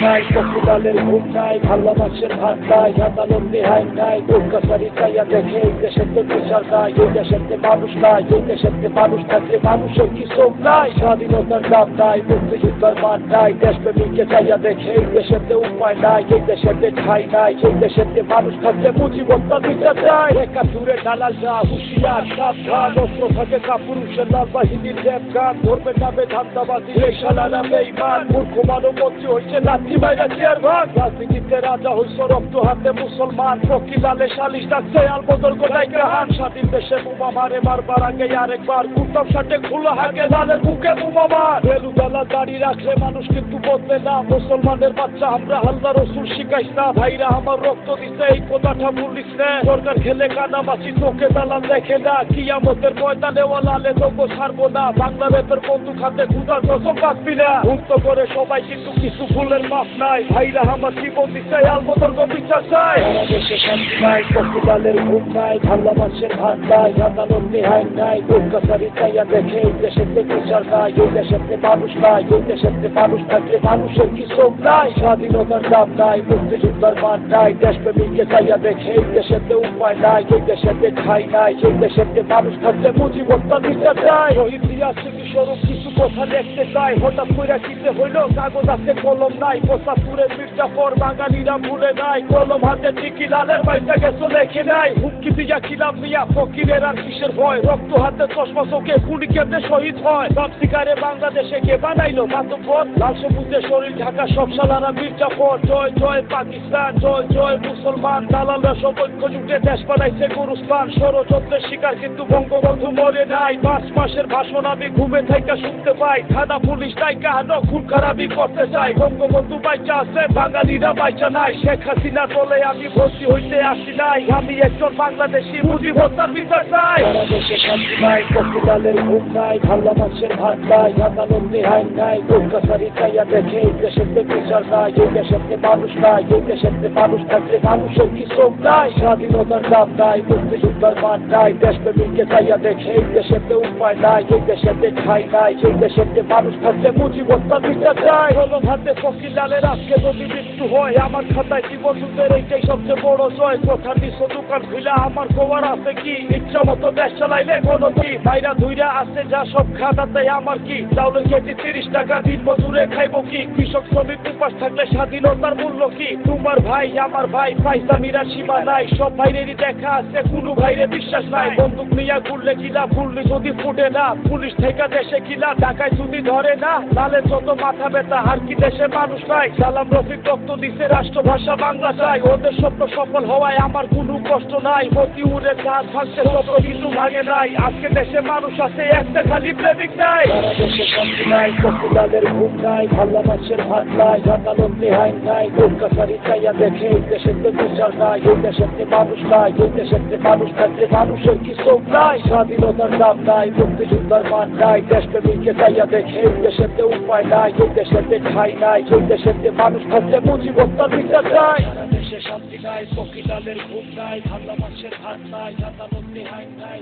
নাই, পশুলালের ঘুম নাই, ভাল্লা মাছের ভাত নাই, আদালত নেহাই নাই, কলকাতারি চাইয়া দেখে এই দেশেতে বিচার নাই, এই দেশেতে মানুষ নাই, এই দেশেতে মানুষ থাকলে মানুষের কি চোখ নাই, স্বাধীনতার দাম নাই, মুক্তিযুদ্ধের মান নাই, দেশপ্রেমীকে চাইয়া দেখে এই দেশেতে উপায় নাই, এই দেশেতে ঠাই নাই, এই দেশেতে মানুষ থাকলে মুজিবতার বিচার চাই। একাত্তরে দালালরা হুঁশিয়ার সাবধান, অস্ত্র থাকে কাপুরুষের লাল বাহিনীর র্যাব গান, ধরবে নামে ধান্দাবাজি রেশালারা বেঈমান, মূর্খ মানব মন্ত্রী হয়েছে লাঠি মাইরা চেয়ারম্যান, রাজনীতিতে রাজা হইছ রক্ত হাতে মুসলমান, ফকিলালে সালিশ ডাকছে আলবদর গোলাই কাহান, স্বাধীন দেশে বোমা মারে মারবার আগে আরেকবার কুর্তাম শার্টে খোলা হাগে লালের বুকে বোমা মার, বেলুদালা দাড়ি রাখলে মানুষ কিন্তু বদলে না, মুসলমানের বাচ্চা আমরা আল্লাহ রসুল শিখাইস না, ভাইরা আমার রক্ত দিছে এই কথাটা ভুলিস না, সরকার খেলে কানামাছি চোখে দালাল দেখে না, কিয়ামতের ময়দানে ও লালে তবু ছাড়বো না, বাংলা রেপের বন্দুক হাতে খুদার কসম বাঁচবি না, মুক্ত করে সবাই কিন্তু কিছু ভুলের মাপ নাই, ভাইরা আমার জীবন দিছে আলবদর বিচার চাই। দেশে শান্তি নাই, পশুলালের ঘুম নাই, ভাল্লা মাছের ভাত নাই, আদালত নেহাই নাই, কলকাতারি চাইয়া দেখে এই দেশেতে বিচার নাই, এই দেশেতে মানুষ নাই, এই দেশেতে মানুষ থাকলে মানুষের কি চোখ নাই, স্বাধীনতার দাম নাই, মুক্তিযুদ্ধের মান নাই, দেশপ্রেমীকে চাইয়া দেখে এই দেশেতে উপায় নাই, এই দেশেতে ঠাই নাই, এই দেশেতে মানুষ থাকলে মুজিবতার বিচার চাই। শহীদ জিয়ার স্মৃতিস্বরূপ কিছু কথা দেখতে চাই, হঠাৎ কইরা কিনতে হইল কাগজ আছে কলম নাই, ৭৫-এর মির্জাফর বাঙালিরা ভুলে নাই, কলম হাতে ঠিকই লালের বাইটা গেছো লেখে নাই, হুমকি দিয়া খিলাম মিয়া ফকিরের আর কিসের ভয়, রক্ত হাতে চশমা চোখে গুলি কেমনে শহীদ হয়, সব শিকারে বাংলাদেশে কে বানাইলো মাতব্বর, লাল সবুজে শরীর ঢাকা সব সালারা মির্জাফর, জয় জয় পাকিস্তান, জয় জয় মুসলমান, দালালরা সব ঐক্য জুটে দেশ বানাইছে গুরুস্থান, ষড়যন্ত্রের শিকার কিন্তু বঙ্গবন্ধু মরে নাই, ৫ মাসের ভাষণ আমি ঘুমে থাইকা শুনতে পাই, থানা পুলিশ তাই কাহানো খুন খারাপি করতে চাই, বঙ্গবন্ধু বাইচা আছে বাঙালিরা বাইচা নাই, শেখ হাসিনা বলে আমি ভর্তি হইতে আসি নাই, আমি একজন বাংলাদেশি মুজিবতার বিচার চাই। দেশে শান্তি নাই, পশুলালের ঘুম নাই, ভাল্লা মাছের ভাত নাই, আদালত নেহাই নাই, কলকাতারি চাইয়া দেখে এই দেশেতে বিচার নাই, এই দেশেতে মানুষ নাই, এই দেশেতে মানুষ থাকলে মানুষের কি চোখ নাই, স্বাধীনতার দাম নাই, মুক্তিযুদ্ধের মান নাই, দেশপ্রেমীকে চাইয়া দেখে এই দেশেতে উপায় নাই, এই দেশেতে ঠাই নাই, এই দেশেতে মানুষ থাকলে মুজিবতার বিচার চাই। কলম হাতে ফকিলালের আজকে যদি মৃত্যু হয়, আমার খাতায় জীবনযুদ্ধের এইটাই সবচেয়ে বড় জয়, কথার নিচে দোকান খুলে আমার খবর আছে কি, ইচ্ছা মতো দেশ চালাইলে কোনো কি, ভাইরা ধুইরা আছে যা সব খাতাতে আমার কি, চাউলের কেজি ৩০ টাকা দিন মজুরে খাইব কি, কৃষক শ্রমিক উপাস থাকলে স্বাধীনতার মূল্য কি, তোমার ভাই আমার ভাই ফাইসামিরা সীমা নাই, সব ভাইরেরই দেখা আছে কোনো ভাইরে বিশ্বাস নাই, বন্দুক নিয়ে ঘুরলে কিলা ফুললি যদি ফুটে না, পুলিশ থেকে দেশে কিলা ঢাকায় যদি ধরে না, লালের যত মাথা ব্যথা আর কি দেশে মানুষ নাই, সালাম রফিক রক্ত দিছে রাষ্ট্রভাষা বাংলা চাই, ওদের স্বপ্ন সফল হওয়ায় আমার কোনো কষ্ট নাই, মতিউরের কাজ ভাঙছে স্বপ্ন কিছু ভাঙে নাই, আজকে দেশে মানুষ আছে একটা খালি প্রেমিক নাই। দেশে শান্তি নাই, পশুলালের ঘুম নাই, ভাল্লা মাছের ভাত নাই, আদালত নেহাই নাই, কলকাতারি চাইয়া দেখে এই দেশেতে বিচার নাই, এই দেশেতে মানুষ নাই, এই দেশেতে মানুষ থাকলে মানুষের কি চোখ নাই, স্বাধীনতার দাম নাই, মুক্তিযুদ্ধের মান নাই, দেশপ্রেমীকে চাইয়া দেখে এই দেশেতে উপায় নাই, এই দেশেতে ঠাই নাই, এই দেশেতে মানুষ থাকলে মুজিবতার বিচার চাই। দেশে শান্তি নাই, ফকিলালের ঘুম নাই, ভাল্লা মাছের ভাত নাই, আদালত নেহাই নাই,